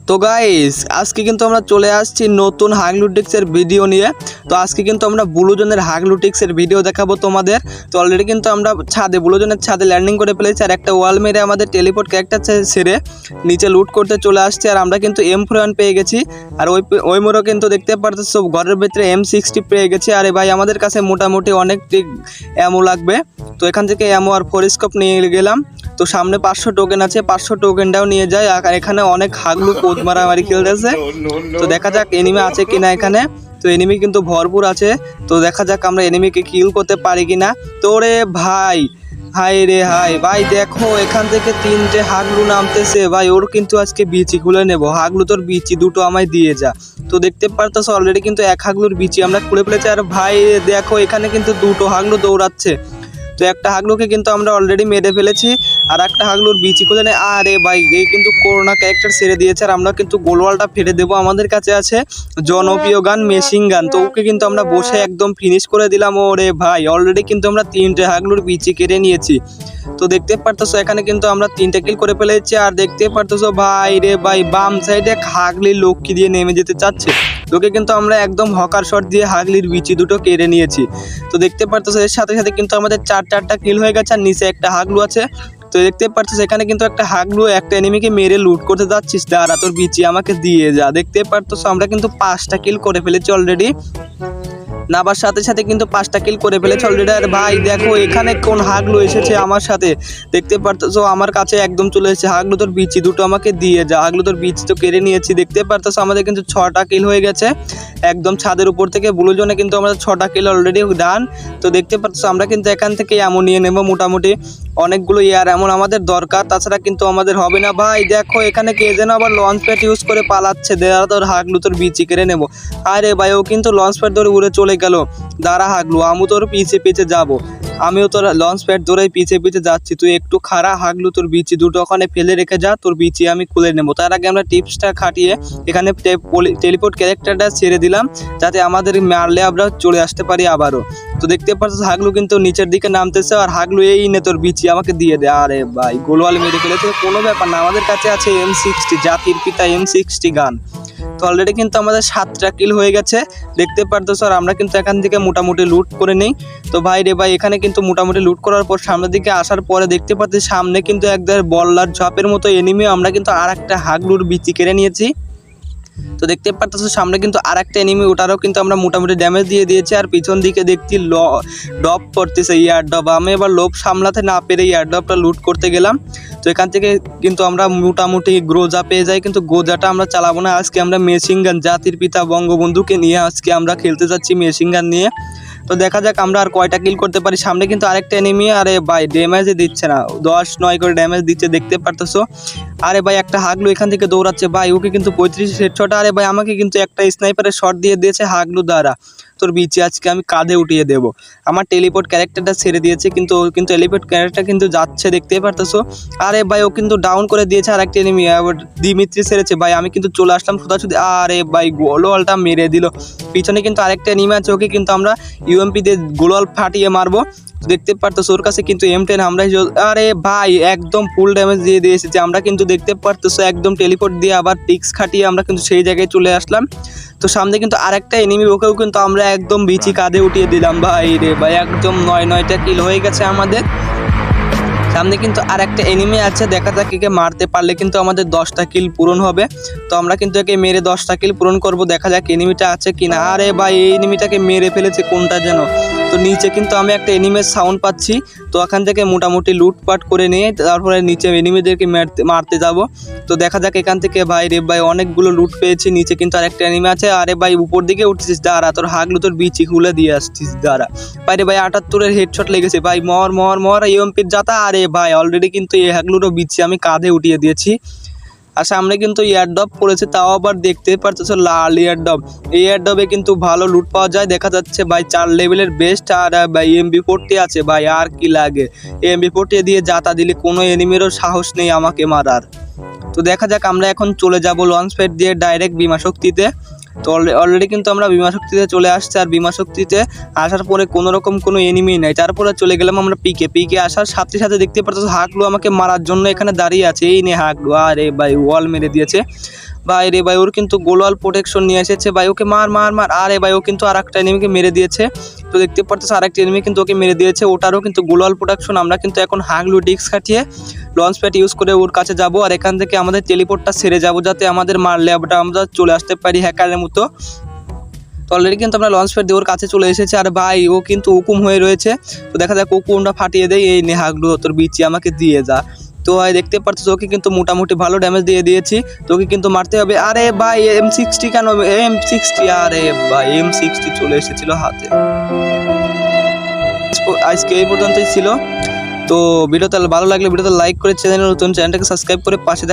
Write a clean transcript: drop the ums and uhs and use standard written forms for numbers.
তো গাইস আজকে কিন্তু আমরা চলে আসছি নতুন হাগলুটিক্সের ভিডিও নিয়ে। তো আজকে কিন্তু আমরা ব্লুজোনের হাগলুটিক্সের ভিডিও দেখাবো তোমাদের। তো অলরেডি কিন্তু আমরা ব্লুজোনের ছাদে ল্যান্ডিং করে ফেলেছি, আর একটা ওয়াল মেরে আমাদের টেলিপোর্ট ক্যারেক্টার ছেড়ে নিচে লুট করতে চলে আসছে। আর আমরা কিন্তু M41 পেয়ে গেছি, আর ওই মোড়ও কিন্তু দেখতে পারতেছো ঘরের ভিতরে M60 পেয়ে গেছি। আরে ভাই আমাদের কাছে মোটামুটি অনেক অ্যামো লাগবে, তো এখান থেকে অ্যামো আর ফোরিস্কোপ নিয়ে গেলাম। তো সামনে 500 টোকেন আছে, 500 টোকেনটাও নিয়ে যায়। আর এখানে অনেক হাগলু কোদ মারামারি খেলতেছে। তো দেখা যাক এনিমি আছে কিনা এখানে। তো এনিমি কিন্তু ভরপুর আছে, তো দেখা যাক আমরা এনিমিকে কিল করতে পারি কিনা। তো রে ভাই, হাই রে হাই ভাই, দেখো এখান থেকে 3টে হাগলু নামতেছে ভাই। ওর কিন্তু আজকে বিচি খুলে নেব। হাগলু তোর বিচি দুটো আমায় দিয়ে যা। তো দেখতে পারতেছো অলরেডি কিন্তু এক হাগলুর বিচি আমরা খুলে ফেলেছি। আর ভাই দেখো এখানে কিন্তু দুটো হাগলু দৌড়াচ্ছে। তো একটা হাগলুকে কিন্তু আমরা অলরেডি মেরে ফেলেছি, আর একটা হাগলুর বিচি খুলে নেই। আরে ভাই এই কিন্তু করোনা ক্যারেক্টার ছেড়ে দিয়েছে, আর আমরা কিন্তু গোলওয়ালটা ফেলে দেবো। আমাদের কাছে আছে জনপ্রিয় গান মেশিন গান, তো ওকে কিন্তু আমরা বসে একদম ফিনিশ করে দিলাম। ওরে ভাই অলরেডি কিন্তু আমরা 3টে হাগলুর বিচি কেটে নিয়েছি। তো দেখতে পারতেছো এখানে কিন্তু আমরা 3টে কিল করে ফেলেছি। আর দেখতে পারতেছো ভাই রে ভাই বাম সাইডে হাগলির লক্ষ্মী দিয়ে নেমে যেতে চাচ্ছে, তোকে কিন্তু আমরা একদম হকার শট দিয়ে হাগলির বিচি দুটো কেড়ে নিয়েছি। তো দেখতে পারতেছো এর সাথে সাথে কিন্তু আমাদের 4টা কিল হয়ে গেছে, আর নিচে একটা হাগলু আছে। তো দেখতে পারতেছো এখানে কিন্তু একটা হাগলু একটা এনিমিকে মেরে লুট করতে যাচ্ছিস, দাঁড়া তোর বিচি আমাকে দিয়ে যা। দেখতে পারতেছো আমরা কিন্তু 5টা কিল করে ফেলেছি অলরেডি। নাবার সাথে সাথে কিন্তু 5টা কিল করে ফেলেছে অলরেডি। আর ভাই দেখো এখানে কোন হাগলু এসেছে আমার সাথে, দেখতে পারতেছো আমার কাছে একদম চলে এসেছে। হাগলু তোর বিচি দুটো আমাকে দিয়ে যা। হাগলু তোর বিচি তো কেড়ে নিয়েছি। দেখতে পারতেছো আমাদের কিন্তু 6টা কিল হয়ে গেছে একদম ছাদের উপর থেকে। ব্লু জোনে কিন্তু আমাদের 6টা কিল অলরেডি ডান। তো দেখতে পারতেছো আমরা কিন্তু এখান থেকে এমন নিয়ে নেবো মোটামুটি অনেকগুলো ইয়ার এমন আমাদের দরকার, তাছাড়া কিন্তু আমাদের হবে না। ভাই দেখো এখানে কে যেন আবার লঞ্চ প্যাড ইউজ করে পালাচ্ছে, দাঁড়া তোর হাগলু তোর বিচি কেড়ে নেবো। আরে ভাই ও কিন্তু লঞ্চ প্যাড ধরে উড়ে চলে গেল, দাঁড়া হাগলু আমি তোর পিছে পিছে যাবো। আমিও তোর লঞ্চ প্যাড ধরে পিছে পিছে যাচ্ছি, তুই একটু খাড়া হাগলু তোর বিচি দুটো ওখানে ফেলে রেখে যা, তোর বিচি আমি খুলে নেবো। তার আগে আমরা টিপসটা খাটিয়ে এখানে টেলিপোর্ট ক্যারেক্টারটা ছেড়ে দিলাম, যাতে আমাদের মারলে আমরা চলে আসতে পারি আবারও। তো দেখতে পাচ্ছ হাগলু কিন্তু নিচের দিকে নামতেছে, আর হাগলু এই নে তোর বিচি আমাকে দিয়ে দে। আরে ভাই গোলওয়াল মেরে ফেলেছে, কোনো ব্যাপার না, আমাদের কাছে আছে M60 জাতির পিতা M60 গান। তো অলরেডি কিন্তু আমাদের 7টা কিল হয়ে গেছে দেখতে পারতেছো। আর আমরা কিন্তু এখান থেকে মোটামুটি লুট করে নেই। তো ভাই রে ভাই এখানে কিন্তু মোটামুটি লুট করার পর সামনের দিকে আসার পরে দেখতে পাচ্ছি সামনে কিন্তু একদম বল্লার ঝাপের মতো এনিমি। আমরা কিন্তু আর একটা হাগলুর বিচি কেড়ে নিয়েছি। তো দেখতে পারতেছো সামনে কিন্তু আর একটা এনিমি, ওটারও কিন্তু আমরা মোটামুটি ড্যামেজ দিয়ে দিয়েছি। আর পিছন দিকে দেখছি ড্রপ করতেছে ইয়ার ড্রপ। আমি এবার লোভ সামলাতে না পেরে ইয়ার ড্রপটা লুট করতে গেলাম। তো এখান থেকে কিন্তু আমরা মোটামুটি গ্রোজা পেয়ে যাই, কিন্তু গোজাটা আমরা চালাবো না আজকে। আমরা মেশিন গান জাতির পিতা বঙ্গবন্ধুকে নিয়ে আজকে আমরা খেলতে যাচ্ছি মেশিন গান নিয়ে। তো দেখা যাক আমরা আর কয়টা কিল করতে পারি। সামনে কিন্তু আরেকটা এনিমি, আরে ভাই ড্যামেজই দিচ্ছে না, 10-9 করে ড্যামেজ দিচ্ছে দেখতে পারতেছো। আরে ভাই একটা হাগলু এখান থেকে দৌড়াচ্ছে ভাই, ওকে কিন্তু 35 হেডশট। আরে ভাই আমাকে কিন্তু একটা স্নাইপারের শট দিয়ে দিয়েছে হাগলু, দ্বারা তোর বিচি আজকে আমি কাঁধে উঠিয়ে দেবো। আমার টেলিপোর্ট ক্যারেক্টারটা ছেড়ে দিয়েছে, কিন্তু টেলিপোর্ট ক্যারেক্টার কিন্তু যাচ্ছে দেখতেই পারতেছো। আরে ভাই ও কিন্তু ডাউন করে দিয়েছে আর একটা এনিমি, দিমিত্রি ছেড়েছে ভাই। আমি কিন্তু চলে আসলাম সোজাসুজি, আরে ভাই গোলওয়ালটা মেরে দিল। পিছনে কিন্তু আরেকটা এনিমি আছে, ওকে কিন্তু আমরা UMP দিয়ে গোলওয়াল ফাটিয়ে মারবো। দেখতে পারতেছো ওর কাছে কিন্তু M10 আমরা। আরে ভাই একদম ফুল ড্যামেজ দিয়ে এসেছে আমরা, কিন্তু দেখতে পারতেছো একদম টেলিপোর্ট দিয়ে আবার টিক্স খাটিয়ে আমরা কিন্তু সেই জায়গায় চলে আসলাম। তো সামনে কিন্তু আরেকটা এনিমি, ওকেও কিন্তু আমরা একদম বিচি কাঁধে উঠিয়ে দিলাম। ভাই রে ভাই একদম 9টা কিল হয়ে গেছে আমাদের। সামনে কিন্তু আর একটা এনিমি আছে, দেখা যাক একে মারতে পারলে কিন্তু আমাদের 10টা কিল পূরণ হবে। তো আমরা কিন্তু একে মেরে 10টা কিল পূরণ করব, দেখা যাক এনিমিটা আছে কিনা। আরে ভাই এই এনিমিটাকে মেরে ফেলেছে কোনটা যেন। তো নিচে কিন্তু আমি একটা এনিমের সাউন্ড পাচ্ছি, তো এখান থেকে মোটামুটি লুটপাট করে নিয়ে তারপরে নিচে এনিমিদেরকে মারতে যাব। তো দেখা যাক এখান থেকে ভাই রে ভাই অনেকগুলো লুট পেয়েছি। নিচে কিন্তু আরেকটা এনিমি আছে। আরে ভাই উপর দিকে উঠছিস, দাঁড়া তোর হাগলু তোর বিচি খুলে দিয়ে আসছিস, দাঁড়া ভাই রে ভাই 78-এর হেডশট লেগেছে ভাই, মর মর মর UMPর জাতা। আরে ভাই অলরেডি কিন্তু এই হাগলুরও বিচি আমি কাঁধে উঠিয়ে দিয়েছি। আর সামনে কিন্তু এয়ারড্রপ পড়েছে, তাও আবার দেখতে পারতেছো লাল এয়ারড্রপ। এই এয়ারড্রপে কিন্তু ভালো লুট পাওয়া যায় দেখা যাচ্ছে ভাই, 4 লেভেলের বেস্ট। আর ভাই MP40 আছে ভাই, আর কি লাগে। MP40 দিয়ে জাতা দিলে কোনো এনিমিরও সাহস নেই আমাকে মারার। তো দেখা যাক আমরা এখন চলে যাব লঞ্চ প্যাড দিয়ে ডাইরেক্ট বিমা শক্তিতে। তো অলরেডি কিন্তু আমরা বিমা শক্তিতে চলে আসছি। আর বিমা শক্তিতে আসার পরে কোনো রকম কোনো এনিমি নাই, তারপরে চলে গেলাম আমরা পিকে আসার সাথে সাথে দেখতে পাচ্ছ হাগলু আমাকে মারার জন্য এখানে দাঁড়িয়ে আছে। এই নে হাগলু, আরে ভাই ওয়াল মেরে দিয়েছে। ভাই রে ভাই, ওর কিন্তু গ্লোয়াল প্রোটেকশন নিয়ে এসেছে ভাই, ওকে মার মার মার। আরে ভাই, ও কিন্তু আর একটা এনিমিকে মেরে দিয়েছে। তো দেখতে পারতেছে আরেকটা এনিমি কিন্তু ওকে মেরে দিয়েছে, ওটারও কিন্তু গ্লোয়াল প্রোটেকশন। আমরা কিন্তু এখন হাগলু ডিস্ক খাটিয়ে লঞ্চ প্যাড ইউজ করে ওর কাছে যাব, আর এখান থেকে আমাদের টেলিপোর্টটা সেরে যাব, যাতে আমাদের মারলে আমরা চলে আসতে পারি হ্যাকারের মতো। তো অলরেডি কিন্তু আমরা লঞ্চ প্যাড দিয়ে ওর কাছে চলে এসেছি। আর ভাই, ও কিন্তু হুকুম হয়ে রয়েছে। তো দেখা যাক ও কোনটা ফাটিয়ে দেয়। এই নে হাগলু, তোর বিচি আমাকে দিয়ে যা। তো ভাই দেখতে পাচ্ছ, ওকে কিন্তু মোটামুটি ভালো ড্যামেজ দিয়ে দিয়েছি। তোকে কিন্তু মারতে হবে। আরে ভাই, M60 কেন? M60, আরে ভাই M60 চলে এসেছিল হাতে। আজকে এই পর্যন্তই ছিল। তো ভিডিওটা ভালো লাগলে ভিডিওতে লাইক করে চ্যানেলটাকে সাবস্ক্রাইব করে পাশে